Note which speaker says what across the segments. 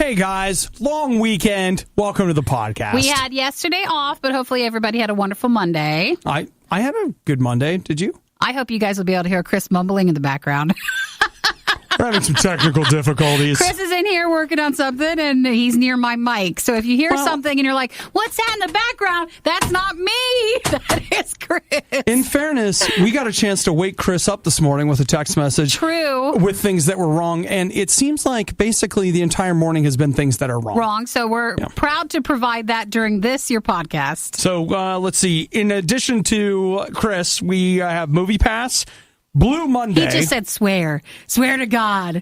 Speaker 1: Hey guys, long weekend. Welcome to the podcast.
Speaker 2: We had yesterday off, but hopefully everybody had a wonderful Monday.
Speaker 1: I had a good Monday. Did you?
Speaker 2: I hope you guys will be able to hear Chris mumbling in the background.
Speaker 1: We're having some technical difficulties.
Speaker 2: Chris is in here working on something, and he's near my mic. So if you hear something and you're like, what's that in the background? That's not me. That is Chris.
Speaker 1: In fairness, we got a chance to wake Chris up this morning with a text message.
Speaker 2: True.
Speaker 1: With things that were wrong. And it seems like basically the entire morning has been things that are wrong.
Speaker 2: So we're proud to provide that during your podcast.
Speaker 1: So let's see. In addition to Chris, we have MoviePass. Blue Monday.
Speaker 2: He just said swear. Swear to God.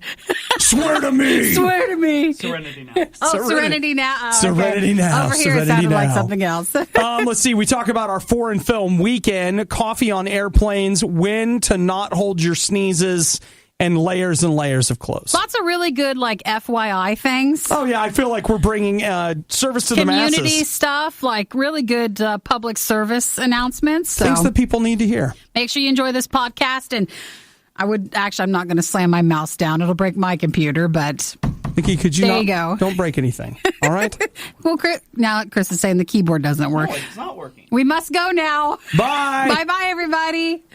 Speaker 1: Swear to me.
Speaker 2: Swear to me.
Speaker 3: Serenity Now.
Speaker 2: Oh, Serenity Now. Oh,
Speaker 1: Serenity Now.
Speaker 2: Over here
Speaker 1: Serenity
Speaker 2: it sounded
Speaker 1: now.
Speaker 2: like something else.
Speaker 1: Let's see. We talk about our foreign film weekend, coffee on airplanes, when to not hold your sneezes, and layers of clothes.
Speaker 2: Lots of really good, like, FYI things.
Speaker 1: Oh, yeah. I feel like we're bringing service to the masses.
Speaker 2: Community stuff, like really good public service announcements. So
Speaker 1: things that people need to hear.
Speaker 2: make sure you enjoy this podcast. And I'm not going to slam my mouse down. It'll break my computer, but
Speaker 1: Nikki, could you
Speaker 2: there you go.
Speaker 1: Don't break anything. All right?
Speaker 2: Well, Chris is saying the keyboard doesn't work.
Speaker 3: No, it's not working.
Speaker 2: We must go now.
Speaker 1: Bye.
Speaker 2: Bye-bye, everybody.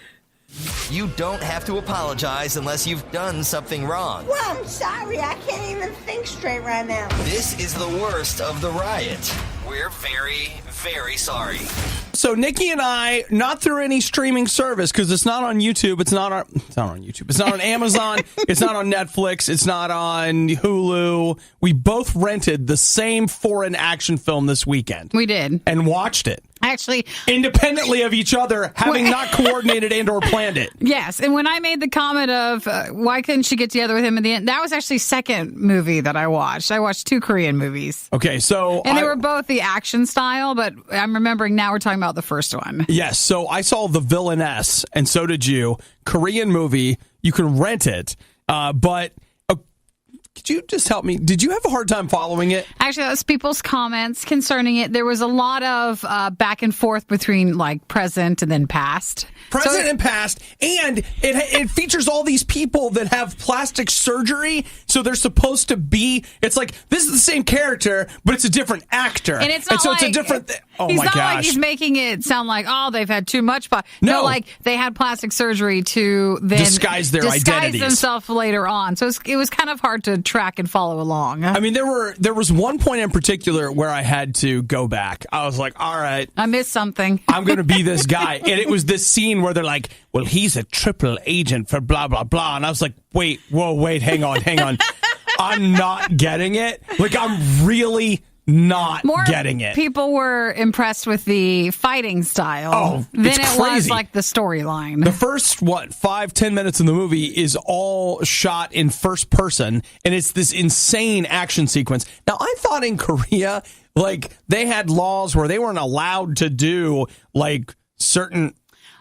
Speaker 4: You don't have to apologize unless you've done something wrong.
Speaker 5: Well, I'm sorry. I can't even think straight right now.
Speaker 4: This is the worst of the riot. We're very, very sorry.
Speaker 1: So Nikki and I, not through any streaming service, because it's not on YouTube. It's not on YouTube. It's not on Amazon. It's not on Netflix. It's not on Hulu. We both rented the same foreign action film this weekend.
Speaker 2: We did.
Speaker 1: And watched it.
Speaker 2: Actually,
Speaker 1: independently of each other, having not coordinated and or planned it.
Speaker 2: Yes, and when I made the comment of why couldn't she get together with him in the end, that was actually second movie that I watched. I watched 2 Korean movies.
Speaker 1: Okay, so
Speaker 2: and they were both the action style, but I'm remembering now we're talking about the first one.
Speaker 1: Yes, so I saw The Villainess, and so did you. Korean movie, you can rent it, but could you just help me? Did you have a hard time following it?
Speaker 2: Actually, that was people's comments concerning it. There was a lot of back and forth between like present and then past.
Speaker 1: Present and past, and it features all these people that have plastic surgery, so they're supposed to be. It's like this is the same character, but it's a different actor,
Speaker 2: and it's not
Speaker 1: so
Speaker 2: like,
Speaker 1: it's a different.
Speaker 2: He's
Speaker 1: my
Speaker 2: not
Speaker 1: gosh!
Speaker 2: like he's making it sound like they've had too much. No, like they had plastic surgery to then
Speaker 1: disguise their identities
Speaker 2: themselves later on. So it was kind of hard to track and follow along.
Speaker 1: I mean, there was one point in particular where I had to go back. I was like, all right,
Speaker 2: I missed something.
Speaker 1: I'm going to be this guy. And it was this scene where they're like, well, he's a triple agent for blah, blah, blah. And I was like, wait, hang on. I'm not getting it. Like, I'm really not getting it.
Speaker 2: People were impressed with the fighting style than it was like the storyline.
Speaker 1: The first 5-10 minutes in the movie is all shot in first person, and it's this insane action sequence. Now, I thought in Korea, like, they had laws where they weren't allowed to do like certain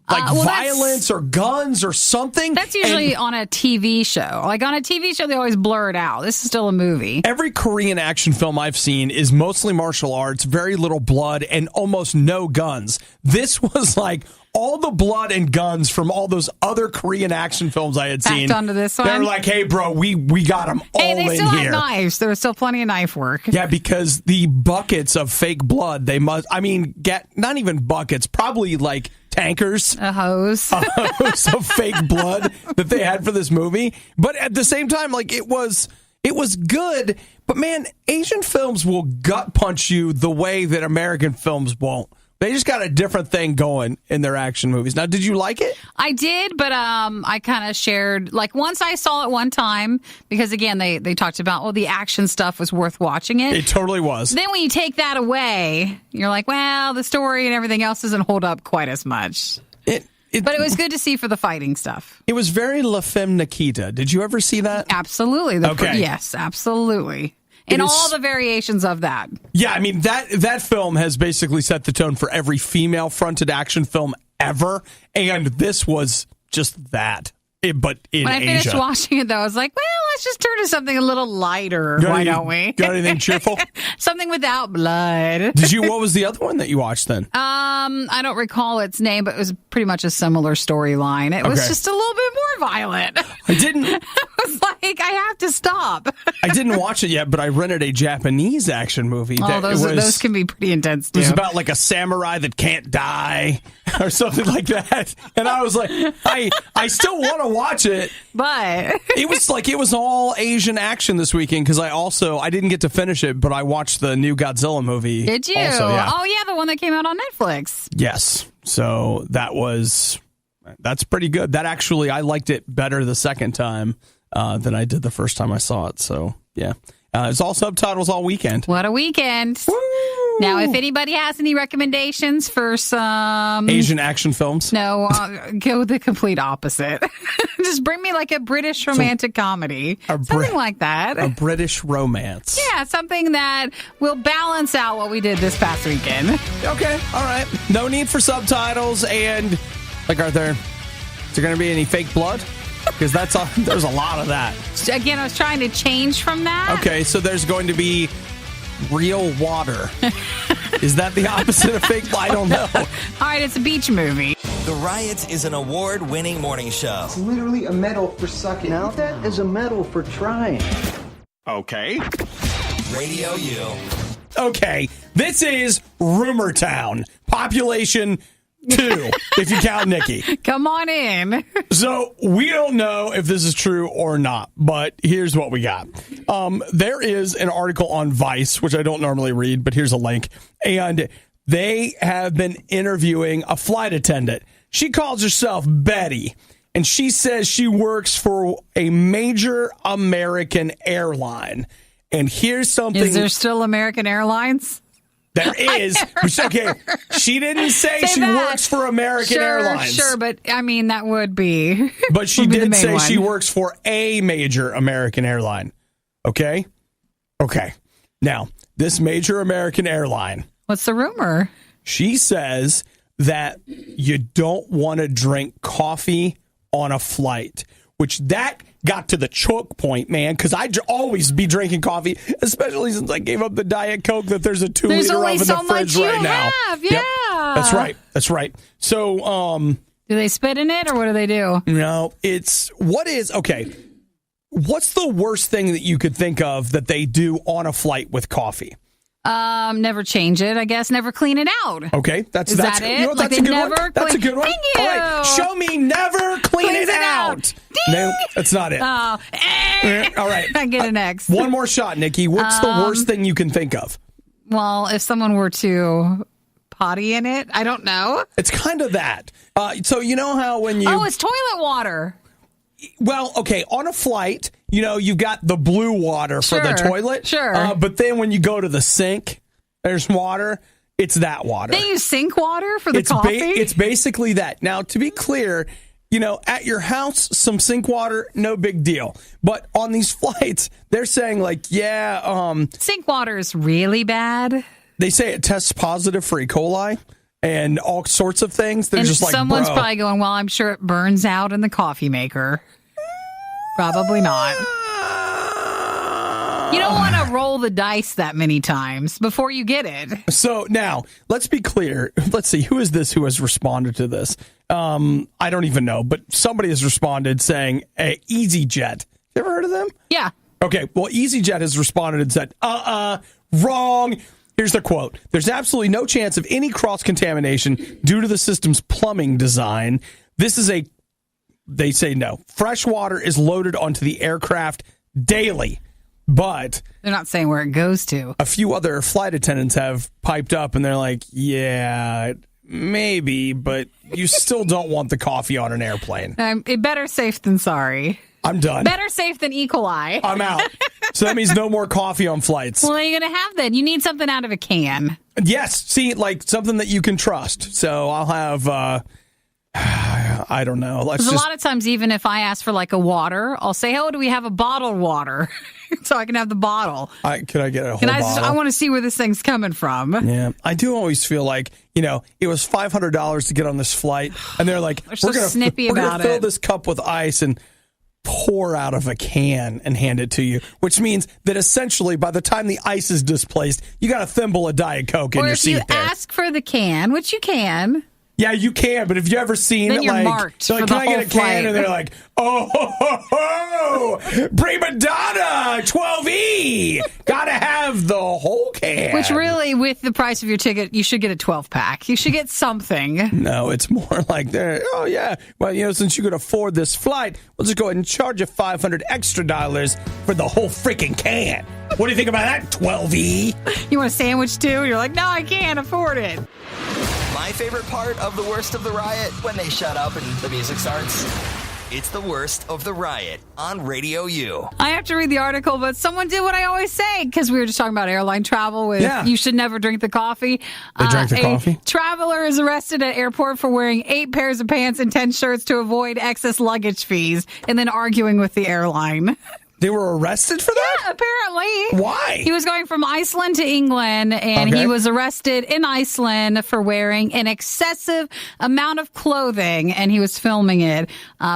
Speaker 1: violence or guns or something.
Speaker 2: That's usually on a TV show. Like on a TV show, they always blur it out. This is still a movie.
Speaker 1: Every Korean action film I've seen is mostly martial arts, very little blood, and almost no guns. This was like all the blood and guns from all those other Korean action films I had seen.
Speaker 2: Onto this one.
Speaker 1: They're like, hey, bro, we got them all in here.
Speaker 2: They still had knives. There was still plenty of knife work.
Speaker 1: Yeah, because the buckets of fake blood, get not even buckets, probably like tankers.
Speaker 2: A hose
Speaker 1: of fake blood that they had for this movie. But at the same time, like it was good. But man, Asian films will gut punch you the way that American films won't. They just got a different thing going in their action movies. Now, did you like it?
Speaker 2: I did, but I kind of shared, like, once I saw it one time, because, again, they talked about, the action stuff was worth watching it.
Speaker 1: It totally was.
Speaker 2: Then when you take that away, you're like, well, the story and everything else doesn't hold up quite as much. But it was good to see for the fighting stuff.
Speaker 1: It was very La Femme Nikita. Did you ever see that?
Speaker 2: Absolutely.
Speaker 1: Okay.
Speaker 2: Yes, absolutely. And all the variations of that.
Speaker 1: Yeah, I mean, that film has basically set the tone for every female-fronted action film ever, and this was just that, but in Asia.
Speaker 2: When I finished watching it, though, I was like, well, let's just turn to something a little lighter. Why don't we?
Speaker 1: Got anything cheerful?
Speaker 2: Something without blood.
Speaker 1: What was the other one that you watched then?
Speaker 2: I don't recall its name, but it was pretty much a similar storyline. It was just a little bit more violent.
Speaker 1: I didn't.
Speaker 2: I was like, I have to stop.
Speaker 1: I didn't watch it yet, but I rented a Japanese action movie.
Speaker 2: Oh, those can be pretty intense, too.
Speaker 1: It was about like a samurai that can't die or something like that. And I was like, I still want to watch it.
Speaker 2: But
Speaker 1: it was all Asian action this weekend because I didn't get to finish it, but I watched the new Godzilla movie.
Speaker 2: Did you?
Speaker 1: Also, yeah.
Speaker 2: Oh, yeah, the one that came out on Netflix.
Speaker 1: Yes. So that's pretty good. That actually, I liked it better the second time than I did the first time I saw it. So, yeah. It's all subtitles all weekend.
Speaker 2: What a weekend.
Speaker 1: Woo!
Speaker 2: Now, if anybody has any recommendations for some
Speaker 1: Asian action films?
Speaker 2: No, go the complete opposite. Just bring me like a British romantic comedy. Something like that.
Speaker 1: A British romance.
Speaker 2: Yeah, something that will balance out what we did this past weekend.
Speaker 1: Okay, all right. No need for subtitles and, is there going to be any fake blood? Because there's a lot of that.
Speaker 2: Again, I was trying to change from that.
Speaker 1: Okay, so there's going to be real water. Is that the opposite of fake blood? I don't know.
Speaker 2: All right, it's a beach movie.
Speaker 4: The Riot is an award-winning morning show.
Speaker 3: It's literally a medal for sucking.
Speaker 6: Now that is a medal for trying.
Speaker 1: Okay.
Speaker 4: Radio U.
Speaker 1: Okay, this is Rumor Town. Population 2, if you count Nikki.
Speaker 2: Come on in.
Speaker 1: So we don't know if this is true or not, but here's what we got. There is an article on Vice, which I don't normally read, but here's a link. And they have been interviewing a flight attendant. She calls herself Betty, and she says she works for a major American airline. And here's something.
Speaker 2: Is there still American Airlines?
Speaker 1: There is. Okay, she didn't say she works for American Airlines.
Speaker 2: Sure, but I mean, that would be.
Speaker 1: But she did say she works for a major American airline. Okay? Okay. Now, this major American airline.
Speaker 2: What's the rumor?
Speaker 1: She says that you don't want to drink coffee on a flight, which that got to the choke point, man, because I'd always be drinking coffee, especially since I gave up the Diet Coke that there's a 2-liter of in the fridge right now.
Speaker 2: Yeah.
Speaker 1: Yep. That's right. So,
Speaker 2: do they spit in it or what do they do?
Speaker 1: No, what's the worst thing that you could think of that they do on a flight with coffee?
Speaker 2: Never change it, I guess. Never clean it out.
Speaker 1: Okay, that's
Speaker 2: it?
Speaker 1: That's a good one. That's a good one.
Speaker 2: Thank you.
Speaker 1: All right, show me never clean it out. No, that's not it.
Speaker 2: Oh,
Speaker 1: all right.
Speaker 2: I get an X.
Speaker 1: One more shot, Nikki. What's the worst thing you can think of?
Speaker 2: Well, if someone were to potty in it, I don't know.
Speaker 1: It's kind of that. So you know how when you...
Speaker 2: Oh, it's toilet water.
Speaker 1: Well, okay, on a flight, you've got the blue water for the toilet.
Speaker 2: Sure.
Speaker 1: But then when you go to the sink, there's water. It's that water.
Speaker 2: They use sink water for the coffee?
Speaker 1: It's basically that. Now, to be clear, at your house, some sink water, no big deal. But on these flights, they're saying
Speaker 2: sink water is really bad.
Speaker 1: They say it tests positive for E. coli and all sorts of things. They're just like,
Speaker 2: someone's probably going, well, I'm sure it burns out in the coffee maker. Probably not. You don't want to roll the dice that many times before you get it.
Speaker 1: So now, let's be clear. Let's see, who is this who has responded to this? I don't even know, but somebody has responded saying, EasyJet. You ever heard of them?
Speaker 2: Yeah.
Speaker 1: Okay, well, EasyJet has responded and said, wrong. Here's the quote. There's absolutely no chance of any cross-contamination due to the system's plumbing design. They say no. Fresh water is loaded onto the aircraft daily, but...
Speaker 2: They're not saying where it goes to.
Speaker 1: A few other flight attendants have piped up, and they're like, yeah, maybe, but you still don't want the coffee on an airplane.
Speaker 2: Better safe than sorry.
Speaker 1: I'm done.
Speaker 2: Better safe than E. coli.
Speaker 1: I'm out. So that means no more coffee on flights.
Speaker 2: Well, what are you going to have then? You need something out of a can.
Speaker 1: Yes. See, like something that you can trust. So I'll have, I don't know.
Speaker 2: A lot of times, even if I ask for like a water, I'll say, oh, do we have a bottled water? So I can have the bottle.
Speaker 1: Can I get a whole bottle?
Speaker 2: I want to see where this thing's coming from.
Speaker 1: Yeah. I do always feel like, it was $500 to get on this flight. And they're like,
Speaker 2: we're going to
Speaker 1: fill this cup with ice and pour out of a can and hand it to you, which means that essentially by the time the ice is displaced, you got a thimble of Diet Coke in your seat there.
Speaker 2: Or if you ask for the can, which you can,
Speaker 1: Yeah, you can, but have you ever seen
Speaker 2: Then
Speaker 1: it?
Speaker 2: you're
Speaker 1: Like,
Speaker 2: marked
Speaker 1: they're
Speaker 2: for
Speaker 1: like,
Speaker 2: the
Speaker 1: can I
Speaker 2: whole
Speaker 1: get a can?
Speaker 2: flight.
Speaker 1: And they're like, oh, ho, ho, ho, prima donna, 12E. Gotta have the whole can.
Speaker 2: Which really, with the price of your ticket, you should get a 12-pack. You should get something.
Speaker 1: No, it's more like they're, oh, yeah. Well, since you could afford this flight, we'll just go ahead and charge you $500 extra for the whole freaking can. What do you think about that, 12E?
Speaker 2: You want a sandwich, too? You're like, no, I can't afford it.
Speaker 4: My favorite part of the worst of the riot, when they shut up and the music starts. It's the worst of the riot on Radio U.
Speaker 2: I have to read the article, but someone did what I always say, because we were just talking about airline travel with you should never drink the coffee.
Speaker 1: They drank the coffee?
Speaker 2: Traveler is arrested at airport for wearing 8 pairs of pants and 10 shirts to avoid excess luggage fees and then arguing with the airline.
Speaker 1: They were arrested for that?
Speaker 2: Yeah, apparently.
Speaker 1: Why?
Speaker 2: He was going from Iceland to England, and he was arrested in Iceland for wearing an excessive amount of clothing, and he was filming it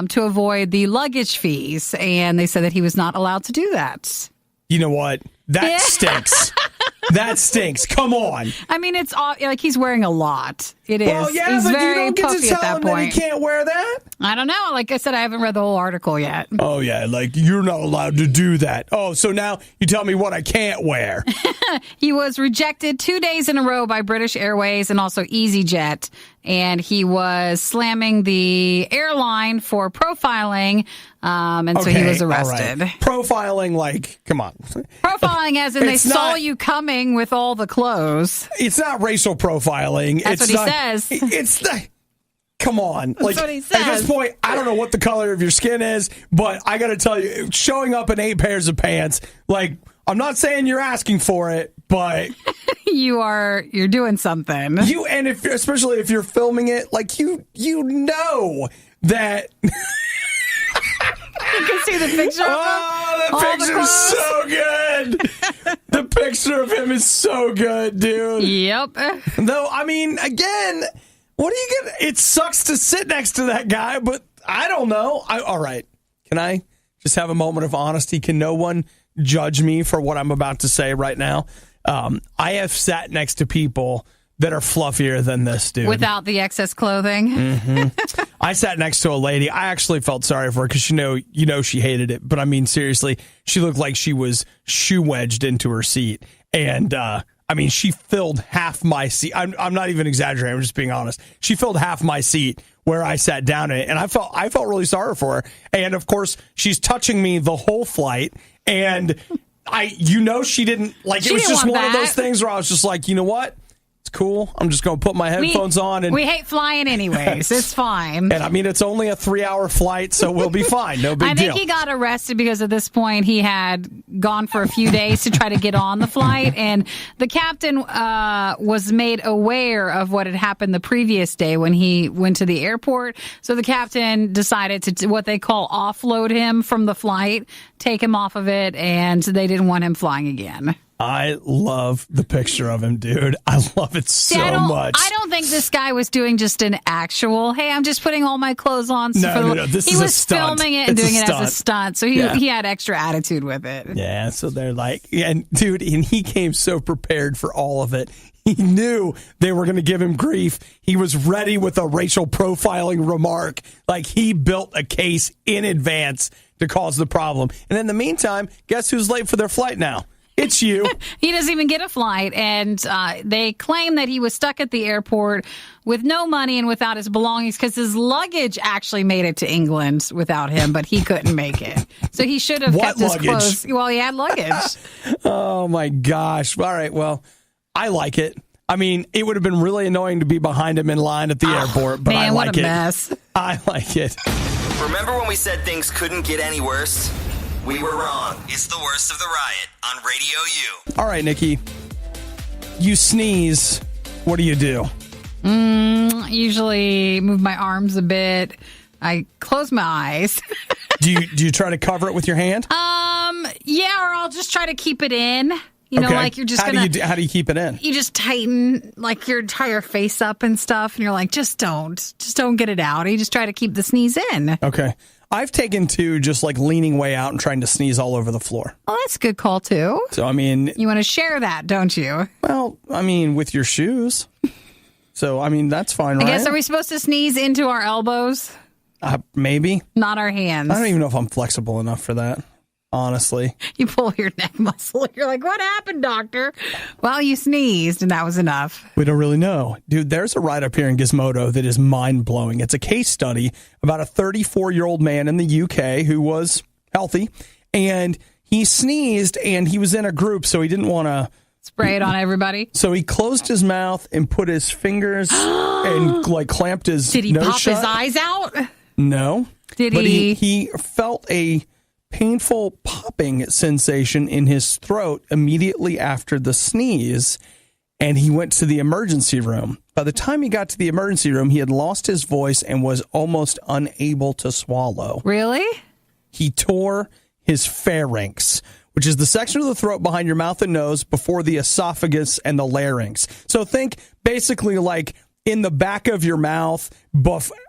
Speaker 2: to avoid the luggage fees. And they said that he was not allowed to do that.
Speaker 1: You know what? That stinks. That stinks. Come on.
Speaker 2: I mean, it's all, like he's wearing a lot. It is.
Speaker 1: Well, yeah,
Speaker 2: he's
Speaker 1: but
Speaker 2: very
Speaker 1: you don't get
Speaker 2: puffy
Speaker 1: to
Speaker 2: at
Speaker 1: tell
Speaker 2: that
Speaker 1: him
Speaker 2: point.
Speaker 1: that he can't wear that?
Speaker 2: I don't know. Like I said, I haven't read the whole article yet.
Speaker 1: Oh, yeah. Like, you're not allowed to do that. Oh, so now you tell me what I can't wear.
Speaker 2: He was rejected 2 days in a row by British Airways and also EasyJet. And he was slamming the airline for profiling. And so he was arrested.
Speaker 1: All right. Profiling, like, come on.
Speaker 2: Profiling as in they
Speaker 1: It's
Speaker 2: saw
Speaker 1: not-
Speaker 2: you coming with all the clothes.
Speaker 1: It's not racial profiling.
Speaker 2: That's
Speaker 1: it's
Speaker 2: what he
Speaker 1: not,
Speaker 2: says.
Speaker 1: It's the. Come on.
Speaker 2: That's what he
Speaker 1: At
Speaker 2: says.
Speaker 1: this point, I don't know what the color of your skin is, but I got to tell you, showing up in 8 pairs of pants, like, I'm not saying you're asking for it, but
Speaker 2: You're doing something.
Speaker 1: especially if you're filming it, like you know that.
Speaker 2: You can see the picture of him.
Speaker 1: Oh, the
Speaker 2: All the
Speaker 1: picture's
Speaker 2: clothes.
Speaker 1: so good. The picture of him is so good, dude.
Speaker 2: Yep.
Speaker 1: Though, I mean, again, what are you gonna? It sucks to sit next to that guy, but I don't know. All right, can I just have a moment of honesty? Can no one judge me for what I'm about to say right now? I have sat next to people that are fluffier than this dude.
Speaker 2: Without the excess clothing.
Speaker 1: I sat next to a lady. I actually felt sorry for her because you know she hated it. But I mean, seriously, she looked like she was shoe wedged into her seat. And I mean, she filled half my seat. I'm not even exaggerating. I'm just being honest. She filled half my seat where I sat down in it. And I felt really sorry for her. And of course, she's touching me the whole flight. And she didn't like.
Speaker 2: She
Speaker 1: It was
Speaker 2: didn't
Speaker 1: just
Speaker 2: want
Speaker 1: one of
Speaker 2: that.
Speaker 1: those things where I was just like, you know what? It's cool. I'm just going to put my headphones on. And
Speaker 2: we hate flying anyways. It's fine.
Speaker 1: And I mean, it's only a 3-hour flight, so we'll be fine. No big
Speaker 2: I
Speaker 1: deal.
Speaker 2: think he got arrested because at this point he had gone for a few days to try to get on the flight. And the captain was made aware of what had happened the previous day when he went to the airport. So the captain decided to what they call offload him from the flight, take him off of it, and they didn't want him flying again.
Speaker 1: I love the picture of him, dude. I love it so much.
Speaker 2: I don't think this guy was doing just an actual, hey, I'm just putting all my clothes on.
Speaker 1: No, this
Speaker 2: he
Speaker 1: is a
Speaker 2: was
Speaker 1: stunt.
Speaker 2: filming it and
Speaker 1: It's a
Speaker 2: doing it as a
Speaker 1: stunt.
Speaker 2: stunt. So he had extra attitude with it.
Speaker 1: Yeah, so they're like, and dude, and he came so prepared for all of it. He knew they were going to give him grief. He was ready with a racial profiling remark. Like, he built a case in advance to cause the problem. And in the meantime, guess who's late for their flight now? It's you.
Speaker 2: He doesn't even get a flight, and they claim that he was stuck at the airport with no money and without his belongings because his luggage actually made it to England without him, but he couldn't make it. So he should have kept his clothes. Well, he had luggage.
Speaker 1: Oh, my gosh. All right, well, I like it. I mean, it would have been really annoying to be behind him in line at the airport, but I
Speaker 2: Man,
Speaker 1: like
Speaker 2: what a
Speaker 1: it.
Speaker 2: mess.
Speaker 1: I like it.
Speaker 4: Remember when we said things couldn't get any worse? We were wrong. It's the worst of the riot on Radio U.
Speaker 1: All right, Nikki. You sneeze. What do you do?
Speaker 2: I usually move my arms a bit. I close my eyes.
Speaker 1: Do you try to cover it with your hand?
Speaker 2: Yeah, or I'll just try to keep it in. You know,
Speaker 1: Okay.
Speaker 2: like you're just
Speaker 1: how
Speaker 2: gonna.
Speaker 1: how do you keep it in?
Speaker 2: You just tighten like your entire face up and stuff, and you're like, just don't get it out. You just try to keep the sneeze in.
Speaker 1: Okay. I've taken to just like leaning way out and trying to sneeze all over the floor.
Speaker 2: Well, that's a good call too.
Speaker 1: So, I mean,
Speaker 2: You want to share that, don't you?
Speaker 1: well, I mean, with your shoes. So, I mean, that's fine, right?
Speaker 2: I guess, are we supposed to sneeze into our elbows?
Speaker 1: Maybe.
Speaker 2: Not our hands.
Speaker 1: I don't even know if I'm flexible enough for that, honestly.
Speaker 2: You pull your neck muscle. You're like, what happened, doctor? Well, you sneezed, and that was enough.
Speaker 1: We don't really know. Dude, there's a write-up here in Gizmodo that is mind-blowing. It's a case study about a 34-year-old man in the UK who was healthy, and he sneezed, and he was in a group, so he didn't want to
Speaker 2: spray it on everybody.
Speaker 1: So he closed his mouth and put his fingers and clamped his nose shut.
Speaker 2: Did he pop his eyes out?
Speaker 1: No.
Speaker 2: Did
Speaker 1: but
Speaker 2: he?
Speaker 1: He felt a painful popping sensation in his throat immediately after the sneeze, and he went to the emergency room. By the time he got to the emergency room, he had lost his voice and was almost unable to swallow.
Speaker 2: Really?
Speaker 1: He tore his pharynx, which is the section of the throat behind your mouth and nose before the esophagus and the larynx. So think basically like in the back of your mouth,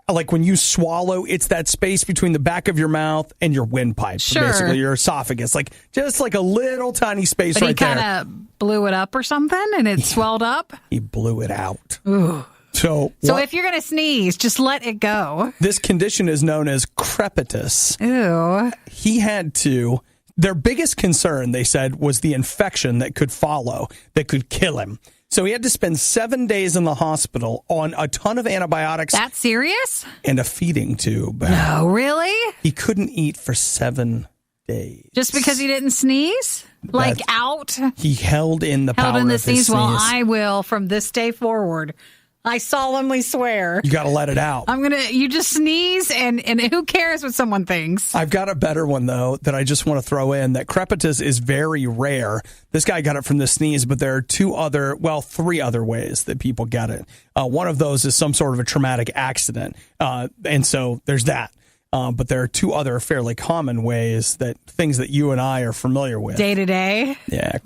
Speaker 1: like when you swallow, it's that space between the back of your mouth and your windpipe.
Speaker 2: Sure.
Speaker 1: Basically your esophagus, like just like a little tiny space
Speaker 2: but
Speaker 1: right there.
Speaker 2: He kind of blew it up or something and it swelled up?
Speaker 1: He blew it out.
Speaker 2: Ooh.
Speaker 1: So
Speaker 2: if you're going to sneeze, just let it go.
Speaker 1: This condition is known as crepitus.
Speaker 2: Ew.
Speaker 1: He had to... Their biggest concern, they said, was the infection that could follow, that could kill him. So he had to spend 7 days in the hospital on a ton of antibiotics.
Speaker 2: That's serious?
Speaker 1: And a feeding tube.
Speaker 2: No, really?
Speaker 1: He couldn't eat for 7 days.
Speaker 2: Just because he didn't sneeze? Like out?
Speaker 1: He held in the power of his sneeze.
Speaker 2: Well, I will from this day forward. I solemnly swear.
Speaker 1: You got to let it out.
Speaker 2: You just sneeze and who cares what someone thinks?
Speaker 1: I've got a better one, though, that I just want to throw in. That crepitus is very rare. This guy got it from the sneeze, but there are three other ways that people get it. One of those is some sort of a traumatic accident. And so there's that. But there are two other fairly common ways, things that you and I are familiar with.
Speaker 2: Day to day?
Speaker 1: Yeah.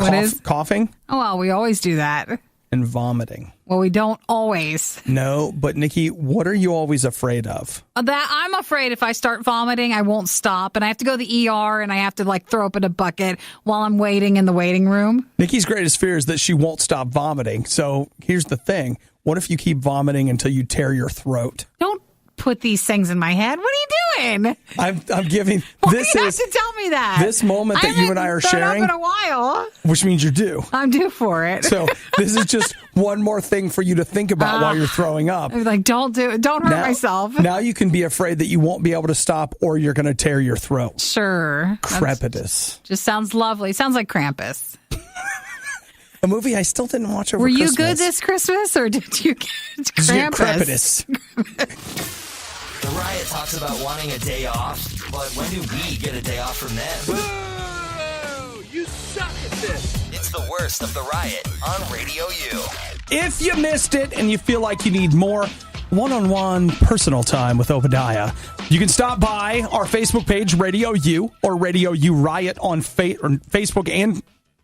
Speaker 1: Coughing.
Speaker 2: Oh, well, we always do that.
Speaker 1: And vomiting.
Speaker 2: Well, we don't always.
Speaker 1: No, but Nikki, what are you always afraid of?
Speaker 2: That I'm afraid if I start vomiting, I won't stop. And I have to go to the ER and I have to throw up in a bucket while I'm waiting in the waiting room.
Speaker 1: Nikki's greatest fear is that she won't stop vomiting. So here's the thing. What if you keep vomiting until you tear your throat?
Speaker 2: Don't put these things in my head. What are you doing?
Speaker 1: I'm giving.
Speaker 2: Why do you have to tell me that?
Speaker 1: This moment that you and I are sharing.
Speaker 2: Up in a while.
Speaker 1: Which means you're due.
Speaker 2: I'm due for it.
Speaker 1: So this is just one more thing for you to think about while you're throwing up.
Speaker 2: Don't do it. Don't hurt myself.
Speaker 1: Now you can be afraid that you won't be able to stop or you're going to tear your throat.
Speaker 2: Sure.
Speaker 1: Crepitus.
Speaker 2: Just sounds lovely. Sounds like Krampus.
Speaker 1: A movie I still didn't watch over
Speaker 2: Christmas. Were you good this Christmas or did you get Krampus?
Speaker 4: The Riot talks about wanting a day off, but when do we get a day off from them?
Speaker 7: Whoa! You suck at this!
Speaker 4: It's the worst of the Riot on Radio U.
Speaker 1: If you missed it and you feel like you need more one-on-one personal time with Obadiah, you can stop by our Facebook page, Radio U, or Radio U Riot on Facebook and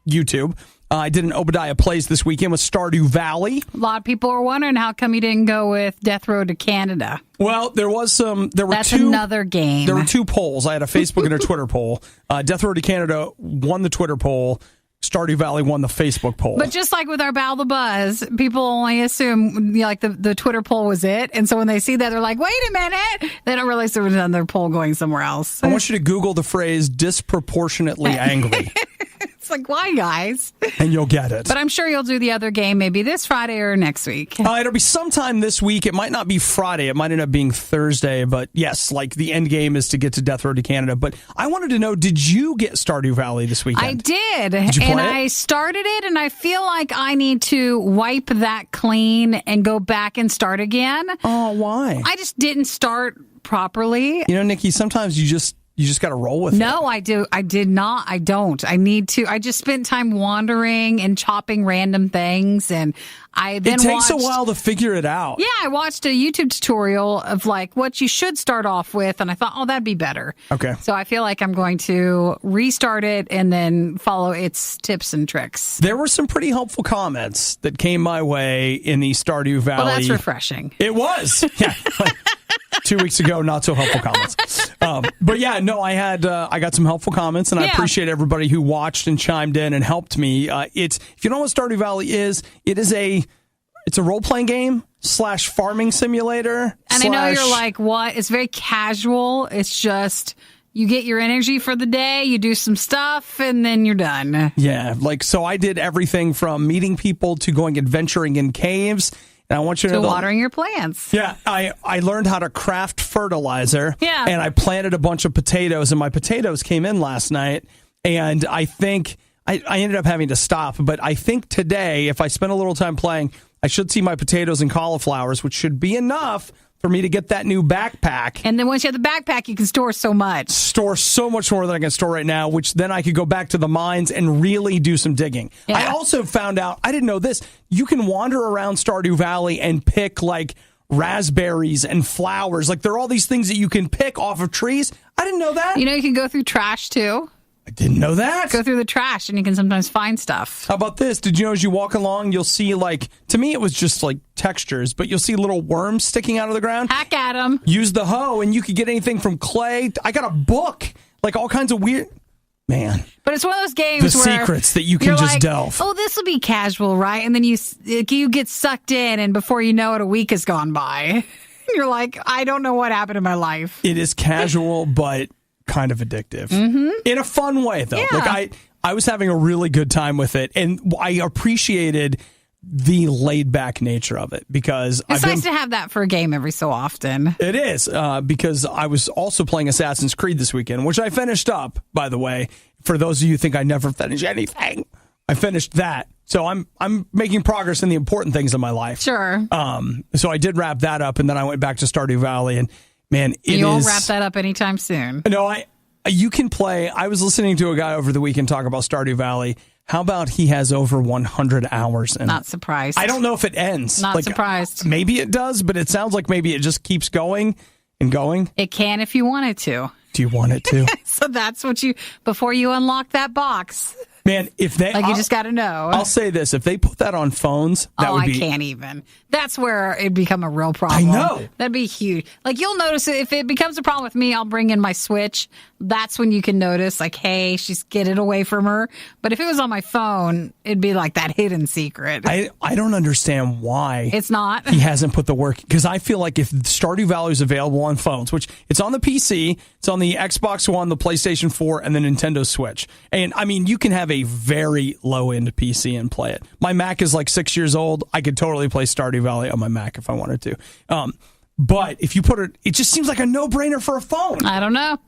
Speaker 1: YouTube. I did an Obadiah Plays this weekend with Stardew Valley.
Speaker 2: A lot of people are wondering how come you didn't go with Death Road to Canada.
Speaker 1: Well, that's
Speaker 2: another game.
Speaker 1: There were two polls. I had a Facebook and a Twitter poll. Death Road to Canada won the Twitter poll. Stardew Valley won the Facebook poll.
Speaker 2: But just like with our Battle the Buzz, people only assume the Twitter poll was it. And so when they see that, they're like, wait a minute. They don't realize there was another poll going somewhere else.
Speaker 1: I want you to Google the phrase disproportionately angry.
Speaker 2: It's like, why, guys?
Speaker 1: And you'll get it.
Speaker 2: But I'm sure you'll do the other game maybe this Friday or next week.
Speaker 1: It'll be sometime this week. It might not be Friday. It might end up being Thursday. But yes, the end game is to get to Death Road to Canada. But I wanted to know, did you get Stardew Valley this weekend?
Speaker 2: I did.
Speaker 1: Did you play it?
Speaker 2: I started it, and I feel like I need to wipe that clean and go back and start again.
Speaker 1: Oh, why?
Speaker 2: I just didn't start properly.
Speaker 1: Nikki, sometimes you just got to roll with it.
Speaker 2: No, I do. I did not. I don't. I need to. I just spent time wandering and chopping random things, and it takes
Speaker 1: a while to figure it out.
Speaker 2: Yeah, I watched a YouTube tutorial of what you should start off with, and I thought, that'd be better.
Speaker 1: Okay.
Speaker 2: So I feel like I'm going to restart it and then follow its tips and tricks.
Speaker 1: There were some pretty helpful comments that came my way in the Stardew Valley.
Speaker 2: Well, that's refreshing.
Speaker 1: It was. Yeah. 2 weeks ago, not so helpful comments. But yeah, no, I got some helpful comments, and I appreciate everybody who watched and chimed in and helped me. If you don't know what Stardew Valley is, it is it's a role-playing game / farming simulator.
Speaker 2: And I know you're like, what? It's very casual. It's just you get your energy for the day, you do some stuff, and then you're done.
Speaker 1: Yeah, like, so I did everything from meeting people to going adventuring in caves. And I want you to know
Speaker 2: watering your plants.
Speaker 1: Yeah, I learned how to craft fertilizer.
Speaker 2: Yeah.
Speaker 1: And I planted a bunch of potatoes, and my potatoes came in last night. And I think I ended up having to stop. But I think today, if I spend a little time playing, I should see my potatoes and cauliflowers, which should be enough for me to get that new backpack.
Speaker 2: And then once you have the backpack, you can store so much.
Speaker 1: Store so much more than I can store right now, which then I could go back to the mines and really do some digging.
Speaker 2: Yeah.
Speaker 1: I also found out, I didn't know this, you can wander around Stardew Valley and pick like raspberries and flowers. Like there are all these things that you can pick off of trees. I didn't know that.
Speaker 2: You know, you can go through trash too.
Speaker 1: I didn't know that.
Speaker 2: Go through the trash and you can sometimes find stuff.
Speaker 1: How about this? Did you know as you walk along, you'll see like, to me it was just like textures, but you'll see little worms sticking out of the ground.
Speaker 2: Hack at them.
Speaker 1: Use the hoe and you could get anything from clay. I got a book, like all kinds of weird, man.
Speaker 2: But it's one of those games
Speaker 1: the
Speaker 2: where
Speaker 1: secrets that you can just
Speaker 2: like,
Speaker 1: delve.
Speaker 2: Oh, this will be casual, right? And then you get sucked in, and before you know it, a week has gone by. You're like, I don't know what happened in my life.
Speaker 1: It is casual, but kind of addictive. Mm-hmm. In a fun way, though.
Speaker 2: Yeah.
Speaker 1: Like I was having a really good time with it, and I appreciated the laid-back nature of it because
Speaker 2: it's nice to have that for a game every so often.
Speaker 1: It is, because I was also playing Assassin's Creed this weekend, which I finished up, by the way. For those of you who think I never finish anything, I finished that. So I'm making progress in the important things in my life.
Speaker 2: Sure.
Speaker 1: So I did wrap that up, and then I went back to Stardew Valley, and man,
Speaker 2: you won't wrap that up anytime soon.
Speaker 1: No, you can play. I was listening to a guy over the weekend talk about Stardew Valley. How about he has over 100 hours in
Speaker 2: Not
Speaker 1: it?
Speaker 2: surprised.
Speaker 1: I don't know if it ends.
Speaker 2: Not surprised.
Speaker 1: Maybe it does, but it sounds like maybe it just keeps going and going.
Speaker 2: It can if you want it to.
Speaker 1: Do you want it to?
Speaker 2: So that's what before you unlock that box.
Speaker 1: Man, if they
Speaker 2: you just got to know.
Speaker 1: I'll say this: if they put that on phones, that would be.
Speaker 2: I can't even. That's where it'd become a real problem.
Speaker 1: I know.
Speaker 2: That'd be huge. Like you'll notice if it becomes a problem with me, I'll bring in my Switch. That's when you can notice, like, hey, get it away from her. But if it was on my phone, it'd be like that hidden secret.
Speaker 1: I don't understand why
Speaker 2: it's not.
Speaker 1: He hasn't put the work, because I feel like if Stardew Valley is available on phones, which it's on the PC, it's on the Xbox One, the PlayStation 4, and the Nintendo Switch. And I mean, you can have a very low end PC and play it. My Mac is like 6 years old. I could totally play Stardew Valley on my Mac if I wanted to. But if you put it just seems like a no brainer for a phone.
Speaker 2: I don't know.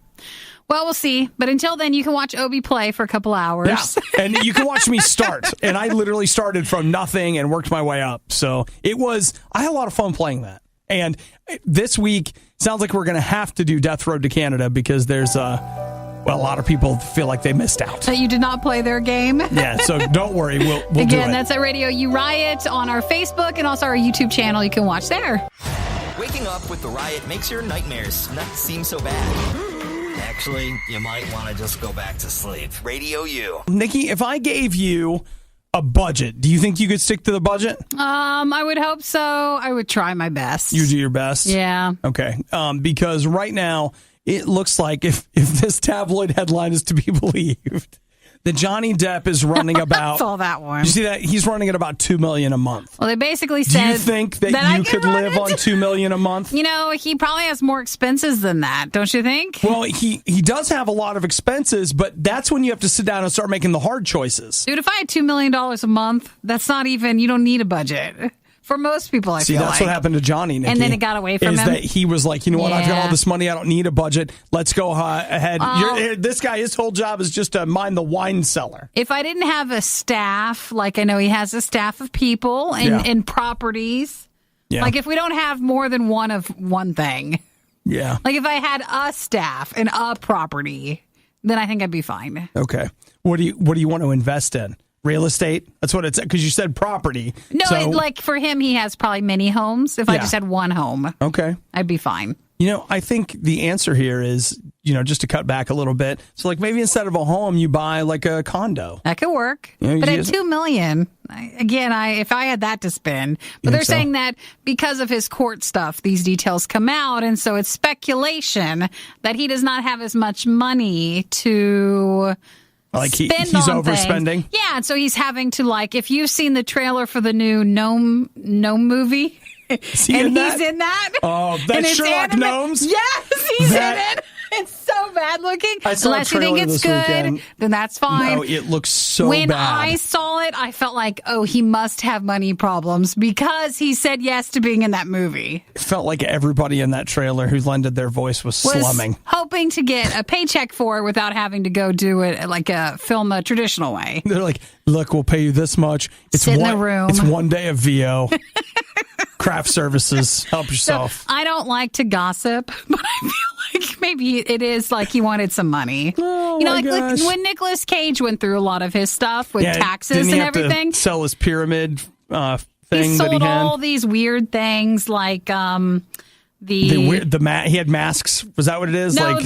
Speaker 2: Well, we'll see. But until then, you can watch Obi play for a couple hours.
Speaker 1: Yeah. And you can watch me start. And I literally started from nothing and worked my way up. So I had a lot of fun playing that. And this week, sounds like we're going to have to do Death Road to Canada because there's a lot of people feel like they missed out.
Speaker 2: That you did not play their game.
Speaker 1: Yeah, so don't worry. We'll do it.
Speaker 2: Again, that's at Radio U Riot on our Facebook and also our YouTube channel. You can watch there.
Speaker 4: Waking up with the Riot makes your nightmares not seem so bad. Actually, you might want to just go back to sleep. Radio U.
Speaker 1: Nikki, if I gave you a budget, do you think you could stick to the budget?
Speaker 2: I would hope so. I would try my best.
Speaker 1: You do your best?
Speaker 2: Yeah.
Speaker 1: Okay. Because right now, it looks like if this tabloid headline is to be believed, that Johnny Depp is running about.
Speaker 2: I saw that one.
Speaker 1: You see that? He's running at about $2 million a month.
Speaker 2: Well, they basically said.
Speaker 1: Do you think that you could live on $2 million a month?
Speaker 2: You know, he probably has more expenses than that, don't you think?
Speaker 1: Well, he does have a lot of expenses, but that's when you have to sit down and start making the hard choices.
Speaker 2: Dude, if I had $2 million a month, that's not even. You don't need a budget. For most people, I feel like.
Speaker 1: See, that's what happened to Johnny, Nikki.
Speaker 2: And then it got away from him.
Speaker 1: Is that he was like, you know what, I've got all this money, I don't need a budget. Let's go ahead. This guy, his whole job is just to mind the wine cellar.
Speaker 2: If I didn't have a staff, like I know he has a staff of people and properties, like if we don't have more than one of one thing.
Speaker 1: Yeah.
Speaker 2: Like if I had a staff and a property, then I think I'd be fine.
Speaker 1: Okay. What do you want to invest in? Real estate? That's what it's because you said property.
Speaker 2: No, like for him, he has probably many homes. If I just had one home,
Speaker 1: okay,
Speaker 2: I'd be fine.
Speaker 1: You know, I think the answer here is, just to cut back a little bit. So, like maybe instead of a home, you buy like a condo.
Speaker 2: That could work. But at $2 million, if I had that to spend, but they're saying that because of his court stuff, these details come out, and so it's speculation that he does not have as much money to
Speaker 1: Like he's
Speaker 2: on
Speaker 1: overspending.
Speaker 2: Things. Yeah, and so he's having to if you've seen the trailer for the new Gnome movie.
Speaker 1: He's in that? Oh, that's Sherlock Gnomes?
Speaker 2: Yes, he's in it. It's so bad looking. Unless you think it's good, then that's fine.
Speaker 1: No, it looks so
Speaker 2: bad. When
Speaker 1: I
Speaker 2: saw it, I felt like, he must have money problems because he said yes to being in that movie.
Speaker 1: It felt like everybody in that trailer who lended their voice was slumming.
Speaker 2: Hoping to get a paycheck for it without having to go do it film a traditional way.
Speaker 1: They're like, look, we'll pay you this much.
Speaker 2: Sit in the room.
Speaker 1: It's 1 day of VO. Craft services. Help yourself.
Speaker 2: So, I don't like to gossip, but I feel like maybe it is he wanted some money.
Speaker 1: Oh,
Speaker 2: like when Nicolas Cage went through a lot of his stuff with taxes and everything.
Speaker 1: To sell his pyramid thing
Speaker 2: he sold
Speaker 1: that he had.
Speaker 2: all these weird things like
Speaker 1: he had masks. Was that what it is?
Speaker 2: No,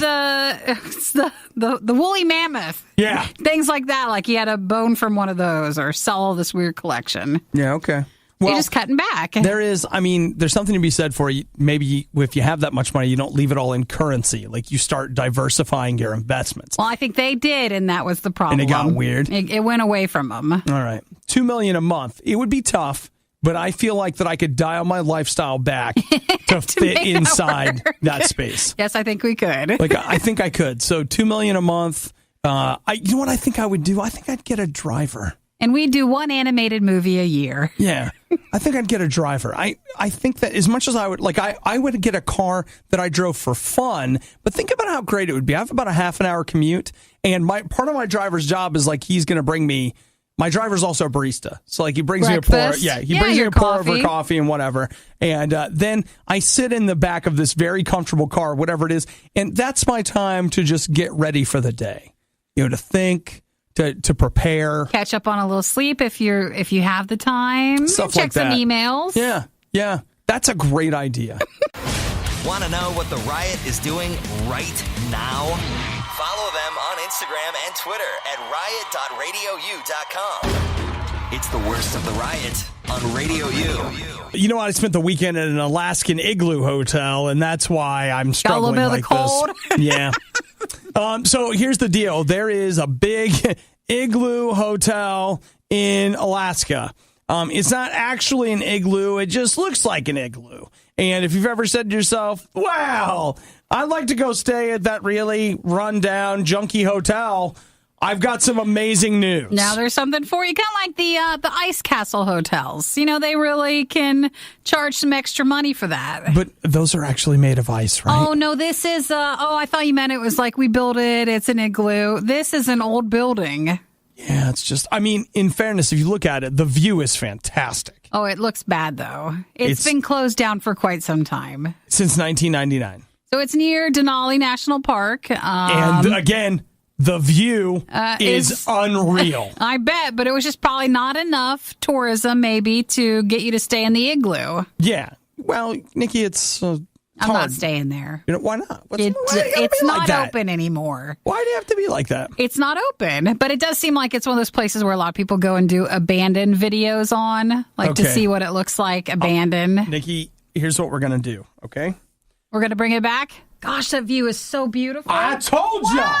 Speaker 2: the woolly mammoth.
Speaker 1: Yeah,
Speaker 2: things like that. Like he had a bone from one of those, or sell all this weird collection.
Speaker 1: Yeah, okay.
Speaker 2: Well, you're just cutting back.
Speaker 1: There's something to be said for maybe if you have that much money, you don't leave it all in currency. Like you start diversifying your investments.
Speaker 2: Well, I think they did, and that was the problem.
Speaker 1: And it got weird.
Speaker 2: It went away from them.
Speaker 1: All right, $2 million a month. It would be tough, but I feel like that I could dial my lifestyle back to fit inside that space.
Speaker 2: Yes, I think we could.
Speaker 1: I think I could. So $2 million a month. You know what I think I would do? I think I'd get a driver.
Speaker 2: And we do one animated movie a year.
Speaker 1: Yeah. I think I'd get a driver. I think that as much as I would, I would get a car that I drove for fun, but think about how great it would be. I have about a half an hour commute, and part of my driver's job is he's going to bring me, my driver's also a barista. So he brings
Speaker 2: breakfast.
Speaker 1: me he brings me a pour over coffee and whatever. And then I sit in the back of this very comfortable car, whatever it is. And that's my time to just get ready for the day, to think, to prepare,
Speaker 2: catch up on a little sleep if you have the time,
Speaker 1: stuff
Speaker 2: check
Speaker 1: like that.
Speaker 2: some emails.
Speaker 1: Yeah, that's a great idea.
Speaker 4: Want to know what the Riot is doing right now? Follow them on Instagram and Twitter at riot.radiou.com. It's the worst of the Riot on Radio U.
Speaker 1: You know what? I spent the weekend at an Alaskan Igloo Hotel, and that's why I'm struggling
Speaker 2: got a little bit of the cold.
Speaker 1: This. Yeah. So here's the deal. There is a big Igloo Hotel in Alaska. It's not actually an igloo. It just looks like an igloo. And if you've ever said to yourself, wow, I'd like to go stay at that really run-down, junky hotel, I've got some amazing news.
Speaker 2: Now there's something for you, kind of like the Ice Castle hotels. They really can charge some extra money for that.
Speaker 1: But those are actually made of ice, right?
Speaker 2: Oh, no, this is, I thought you meant it was we built it, it's an igloo. This is an old building.
Speaker 1: Yeah, it's just, in fairness, if you look at it, the view is fantastic.
Speaker 2: Oh, it looks bad, though. It's been closed down for quite some time.
Speaker 1: Since 1999.
Speaker 2: So it's near Denali National Park.
Speaker 1: And again, the view is unreal.
Speaker 2: I bet, but it was just probably not enough tourism, maybe, to get you to stay in the igloo.
Speaker 1: Yeah. Well, Nikki, it's
Speaker 2: I'm not staying there.
Speaker 1: Why not?
Speaker 2: It's not open anymore.
Speaker 1: Why do you have to be like that?
Speaker 2: It's not open, but it does seem like it's one of those places where a lot of people go and do abandoned videos on, to see what it looks like abandoned.
Speaker 1: Nikki, here's what we're going to do, okay?
Speaker 2: We're going to bring it back? Gosh, that view is so beautiful.
Speaker 1: I told you!
Speaker 2: Wow!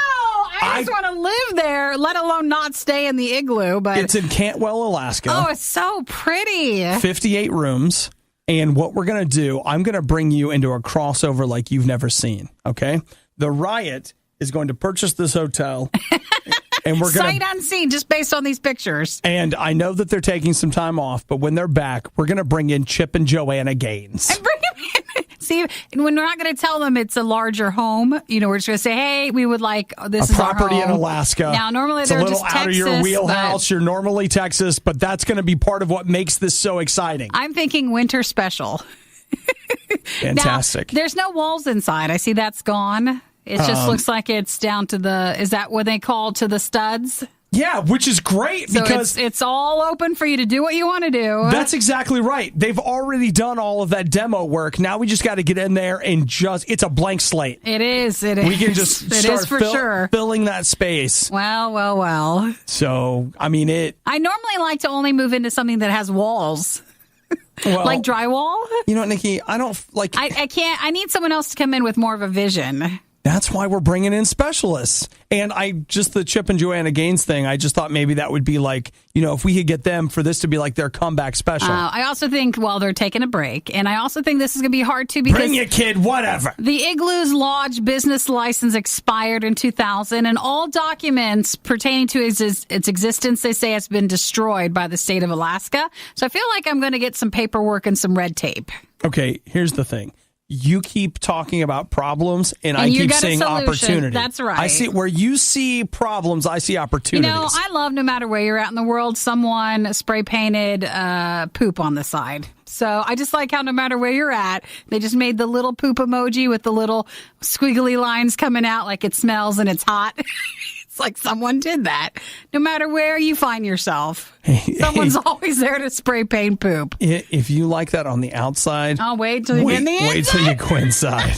Speaker 2: I just want to live there, let alone not stay in the igloo. But
Speaker 1: it's in Cantwell, Alaska.
Speaker 2: Oh, it's so pretty.
Speaker 1: 58 rooms. And what we're going to do, I'm going to bring you into a crossover like you've never seen, okay? The Riot is going to purchase this hotel. And we're going
Speaker 2: sight unseen, just based on these pictures.
Speaker 1: And I know that they're taking some time off, but when they're back, we're going to bring in Chip and Joanna Gaines.
Speaker 2: And bring them in. See, when we're not going to tell them it's a larger home, we're just going to say, hey, we would like this
Speaker 1: a
Speaker 2: is our
Speaker 1: property
Speaker 2: home.
Speaker 1: in Alaska.
Speaker 2: Now, normally
Speaker 1: it's
Speaker 2: they're
Speaker 1: a little
Speaker 2: just
Speaker 1: out
Speaker 2: Texas,
Speaker 1: of your wheelhouse. You're normally Texas, but that's going to be part of what makes this so exciting.
Speaker 2: I'm thinking winter special.
Speaker 1: Fantastic.
Speaker 2: Now, there's no walls inside. I see that's gone. It just looks like it's down to is that what they call to the studs?
Speaker 1: Yeah, which is great because
Speaker 2: it's all open for you to do what you want to do.
Speaker 1: That's exactly right. They've already done all of that demo work. Now we just got to get in there and it's a blank slate.
Speaker 2: It is. It is.
Speaker 1: We can just start filling that space.
Speaker 2: Well.
Speaker 1: So, I normally
Speaker 2: like to only move into something that has walls. Like drywall?
Speaker 1: You know what, Nikki? I don't like...
Speaker 2: I can't... I need someone else to come in with more of a vision.
Speaker 1: That's why we're bringing in specialists. And the Chip and Joanna Gaines thing, I just thought maybe that would be like, if we could get them for this to be like their comeback special.
Speaker 2: I also think, they're taking a break. And I also think this is going to be hard, too, because...
Speaker 1: Bring your kid, whatever.
Speaker 2: The Igloo's Lodge business license expired in 2000, and all documents pertaining to its existence, they say, has been destroyed by the state of Alaska. So I feel like I'm going to get some paperwork and some red tape.
Speaker 1: Okay, here's the thing. You keep talking about problems, and I keep seeing opportunity.
Speaker 2: That's right.
Speaker 1: I see where you see problems, I see opportunities.
Speaker 2: I love no matter where you're at in the world, someone spray painted poop on the side. So I just like how no matter where you're at, they just made the little poop emoji with the little squiggly lines coming out like it smells and it's hot. It's like someone did that. No matter where you find yourself, someone's always there to spray paint poop.
Speaker 1: If you like that on the outside,
Speaker 2: I'll wait till you get in the inside.
Speaker 1: Wait till you go inside.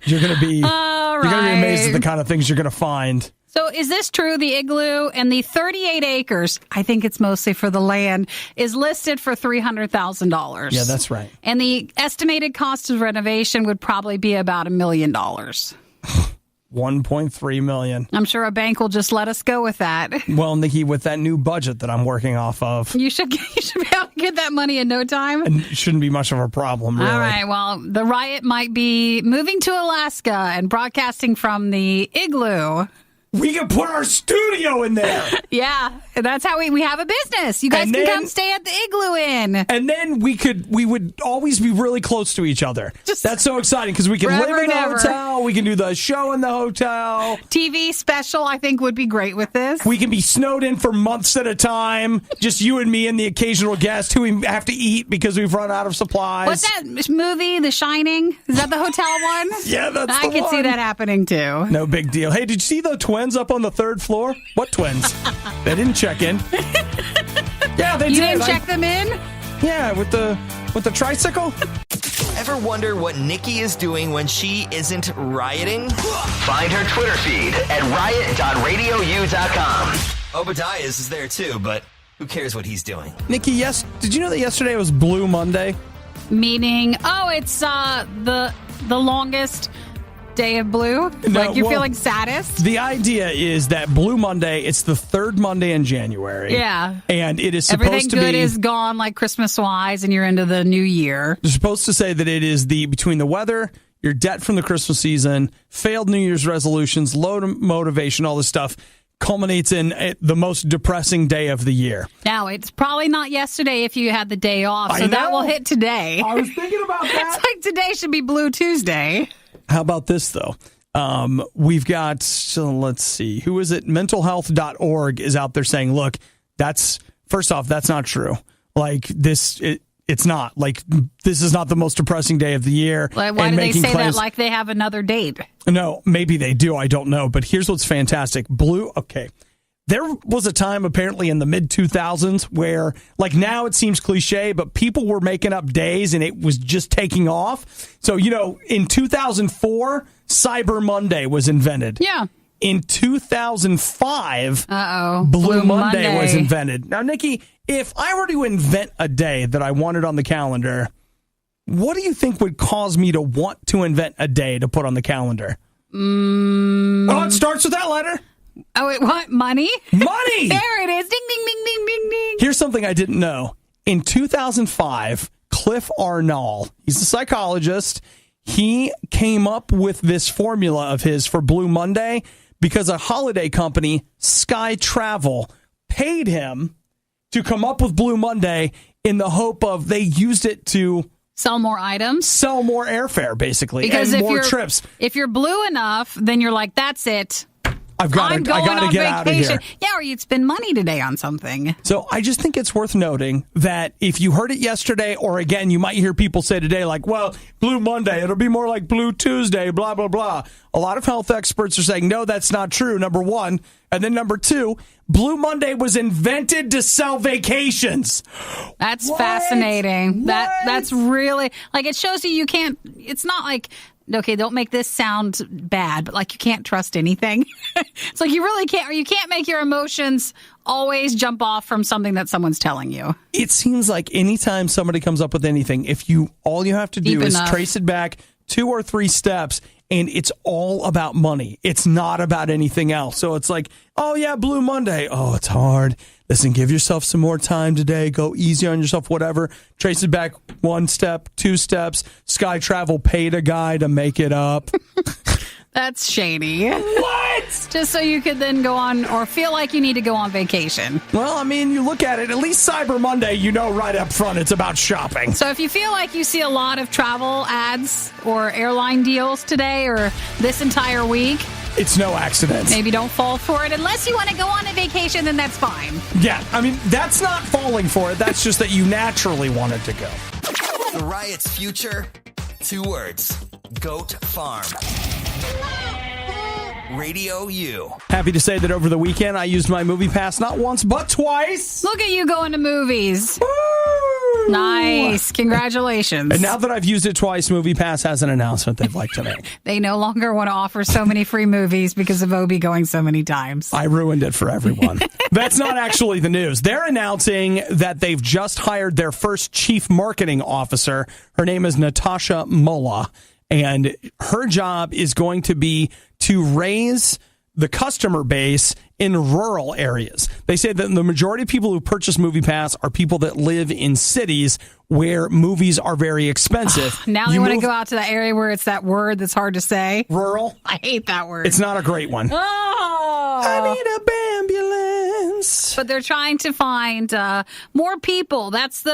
Speaker 1: You're going to be amazed at the kind of things you're going to find.
Speaker 2: So is this true? The Igloo and the 38 acres, I think it's mostly for the land, is listed for $300,000.
Speaker 1: Yeah, that's right.
Speaker 2: And the estimated cost of renovation would probably be about $1 million.
Speaker 1: $1.3 million.
Speaker 2: I'm sure a bank will just let us go with that.
Speaker 1: Well, Nikki, with that new budget that I'm working off of,
Speaker 2: you should be able to get that money in no time.
Speaker 1: And it shouldn't be much of a problem, really.
Speaker 2: All right. Well, the riot might be moving to Alaska and broadcasting from the Igloo.
Speaker 1: We can put our studio in there.
Speaker 2: Yeah, that's how we have a business. You guys can come stay at the Igloo Inn.
Speaker 1: And then we would always be really close to each other. That's so exciting because we can live in the hotel. We can do the show in the hotel.
Speaker 2: TV special, I think, would be great with this.
Speaker 1: We can be snowed in for months at a time. Just you and me and the occasional guest who we have to eat because we've run out of supplies.
Speaker 2: What's that movie, The Shining? Is that the hotel one?
Speaker 1: Yeah, that's the one.
Speaker 2: I could see that happening, too.
Speaker 1: No big deal. Hey, did you see the twins up on the third floor? What twins? They didn't check in. Yeah, they did.
Speaker 2: You didn't check them in?
Speaker 1: Yeah, with the tricycle.
Speaker 4: Ever wonder what Nikki is doing when she isn't rioting? Find her Twitter feed at riot.radiou.com. Obadiah's is there too, but who cares what he's doing?
Speaker 1: Nikki, did you know that yesterday was Blue Monday?
Speaker 2: Meaning, it's the longest day of blue? Like you're feeling saddest?
Speaker 1: The idea is that Blue Monday, it's the third Monday in January.
Speaker 2: Yeah.
Speaker 1: And it is supposed
Speaker 2: Everything
Speaker 1: to be...
Speaker 2: good is gone, like Christmas-wise, and you're into the new year.
Speaker 1: They're supposed to say that it is between the weather, your debt from the Christmas season, failed New Year's resolutions, low motivation, all this stuff, culminates in the most depressing day of the year.
Speaker 2: Now, it's probably not yesterday if you had the day off, so that will hit today.
Speaker 1: I was thinking about that.
Speaker 2: It's like today should be Blue Tuesday.
Speaker 1: How about this, though? We've got, let's see, who is it? Mentalhealth.org is out there saying, look, first off, that's not true. Like, it's not. Like, this is not the most depressing day of the year.
Speaker 2: Like, why do they say that like they have another date?
Speaker 1: No, maybe they do. I don't know. But here's what's fantastic. Okay. There was a time apparently in the mid-2000s where, like now it seems cliche, but people were making up days and it was just taking off. So, in 2004, Cyber Monday was invented.
Speaker 2: Yeah.
Speaker 1: In 2005, Blue Monday was invented. Now, Nikki, if I were to invent a day that I wanted on the calendar, what do you think would cause me to want to invent a day to put on the calendar? Oh, it starts with that letter.
Speaker 2: Oh, wait, what? Money?
Speaker 1: Money!
Speaker 2: There it is. Ding, ding, ding, ding, ding, ding.
Speaker 1: Here's something I didn't know. In 2005, Cliff Arnall, he's a psychologist, he came up with this formula of his for Blue Monday because a holiday company, Sky Travel, paid him to come up with Blue Monday in the hope of they used it to
Speaker 2: sell more items,
Speaker 1: sell more airfare, basically,
Speaker 2: because
Speaker 1: and more trips.
Speaker 2: If you're blue enough, then you're like, that's it.
Speaker 1: I got to get out of here.
Speaker 2: Yeah, or you'd spend money today on something.
Speaker 1: So I just think it's worth noting that if you heard it yesterday, or again, you might hear people say today, like, well, Blue Monday, it'll be more like Blue Tuesday, blah, blah, blah. A lot of health experts are saying, no, that's not true, number one. And then number two, Blue Monday was invented to sell vacations.
Speaker 2: That's fascinating. That's really, like, it shows you can't, it's not like, okay, don't make this sound bad, but like you can't trust anything. It's like you really can't, or you can't make your emotions always jump off from something that someone's telling you.
Speaker 1: It seems like anytime somebody comes up with anything, all you have to do is trace it back 2 or 3 steps, and it's all about money. It's not about anything else. So it's like, oh yeah, Blue Monday. Oh, it's hard. Listen, give yourself some more time today. Go easy on yourself, whatever. Trace it back 1 step, 2 steps. Sky Travel paid a guy to make it up.
Speaker 2: That's shady.
Speaker 1: What?
Speaker 2: Just so you could then go on or feel like you need to go on vacation.
Speaker 1: Well, I mean, you look at it, at least Cyber Monday, you know right up front it's about shopping.
Speaker 2: So if you feel like you see a lot of travel ads or airline deals today or this entire week,
Speaker 1: it's no accident.
Speaker 2: maybe don't fall for it. Unless you want to go on a vacation, then that's fine.
Speaker 1: Yeah, I mean, that's not falling for it. That's just that you naturally wanted to go.
Speaker 4: The Riot's future, 2 words. Goat Farm. Radio U.
Speaker 1: Happy to say that over the weekend I used my MoviePass not once but twice.
Speaker 2: Look at you going to movies.
Speaker 1: Woo!
Speaker 2: Nice. Congratulations.
Speaker 1: And now that I've used it twice, MoviePass has an announcement they'd like to make.
Speaker 2: They no longer want to offer so many free movies because of Obi going so many times.
Speaker 1: I ruined it for everyone. That's not actually the news. They're announcing that they've just hired their first chief marketing officer. Her name is Natasha Mulla. And her job is going to be to raise the customer base in rural areas. They say that the majority of people who purchase MoviePass are people that live in cities where movies are very expensive.
Speaker 2: Now they want to go out to that area where it's that word that's hard to say.
Speaker 1: Rural?
Speaker 2: I hate that word.
Speaker 1: It's not a great one.
Speaker 2: Oh!
Speaker 1: I need a ambulance.
Speaker 2: But they're trying to find more people. That's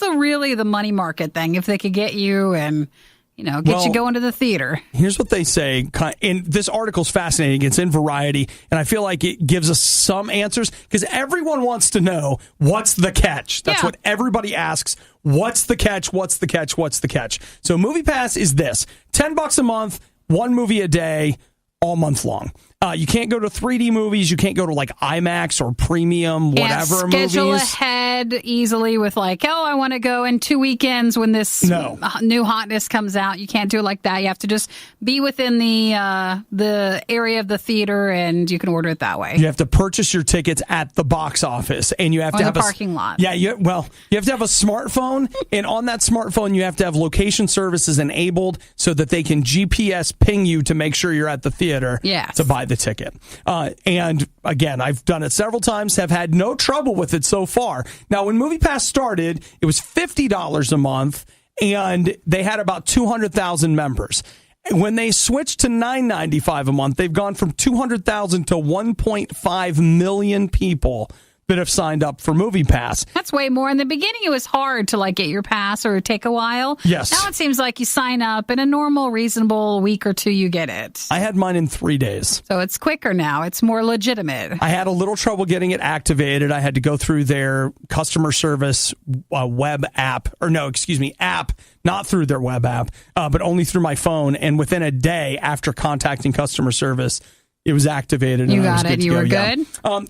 Speaker 2: really the money market thing. If they could get you and get you going to the theater.
Speaker 1: Here's what they say. And this article's fascinating. It's in Variety, and I feel like it gives us some answers because everyone wants to know what's the catch. That's what everybody asks. What's the catch? What's the catch? What's the catch? So MoviePass is this: $10 a month, 1 movie a day, all month long. You can't go to 3D movies. You can't go to like IMAX or premium, whatever movies.
Speaker 2: Schedule ahead easily with like, I want to go in 2 weekends when this new hotness comes out. You can't do it like that. You have to just be within the area of the theater and you can order it that way.
Speaker 1: You have to purchase your tickets at the box office and you have to have
Speaker 2: a parking lot.
Speaker 1: Yeah, you have to have a smartphone, and on that smartphone you have to have location services enabled so that they can GPS ping you to make sure you're at the theater to buy the ticket. And again, I've done it several times, have had no trouble with it so far. Now, when MoviePass started, it was $50 a month, and they had about 200,000 members. When they switched to $9.95 a month, they've gone from 200,000 to 1.5 million people that have signed up for MoviePass.
Speaker 2: That's way more. In the beginning, it was hard to get your pass or take a while.
Speaker 1: Yes.
Speaker 2: Now it seems like you sign up in a normal, reasonable week or two, you get it.
Speaker 1: I had mine in 3 days.
Speaker 2: So it's quicker now. It's more legitimate.
Speaker 1: I had a little trouble getting it activated. I had to go through their customer service web app, not through their web app, but only through my phone. And within a day after contacting customer service, it was activated.
Speaker 2: You got it. You were good.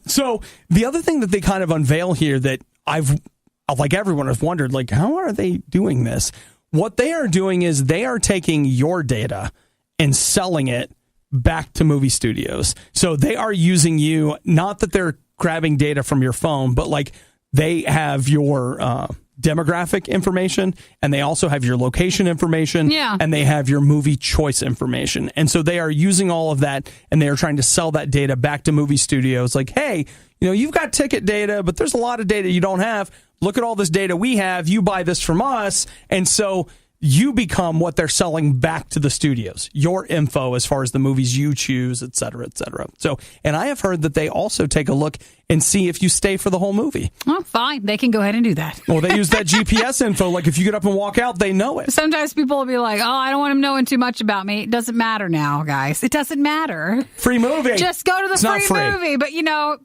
Speaker 1: So the other thing that they kind of unveil here that I've, like everyone, has wondered, how are they doing this? What they are doing is they are taking your data and selling it back to movie studios. So they are using you, not that they're grabbing data from your phone, but they have your demographic information, and they also have your location information, and they have your movie choice information. And so they are using all of that, and they are trying to sell that data back to movie studios. Like, hey, you've got ticket data, but there's a lot of data you don't have. Look at all this data we have. You buy this from us. And so you become what they're selling back to the studios, your info as far as the movies you choose, et cetera, et cetera. So, and I have heard that they also take a look and see if you stay for the whole movie.
Speaker 2: Oh, fine. They can go ahead and do that.
Speaker 1: Well, they use that GPS info. If you get up and walk out, they know it.
Speaker 2: Sometimes people will be like, I don't want them knowing too much about me. It doesn't matter now, guys. It doesn't matter.
Speaker 1: Free movie.
Speaker 2: Just go to the free movie. But,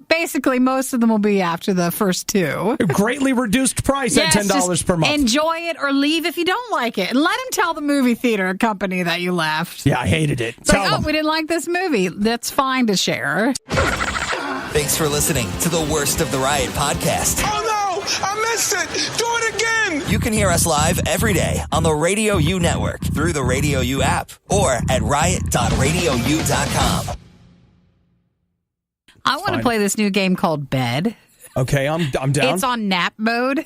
Speaker 2: basically most of them will be after the first 2.
Speaker 1: Greatly reduced price at $10 per month.
Speaker 2: Enjoy it or leave if you don't like it. And let them tell the movie theater company that you left.
Speaker 1: Yeah, I hated it.
Speaker 2: It's we didn't like this movie. That's fine to share.
Speaker 4: Thanks for listening to the Worst of the Riot podcast.
Speaker 7: Oh no! I missed it! Do it again!
Speaker 4: You can hear us live every day on the Radio U network through the Radio U app or at riot.radiou.com.
Speaker 2: I want to play this new game called Bed.
Speaker 1: Okay, I'm down.
Speaker 2: It's on nap mode.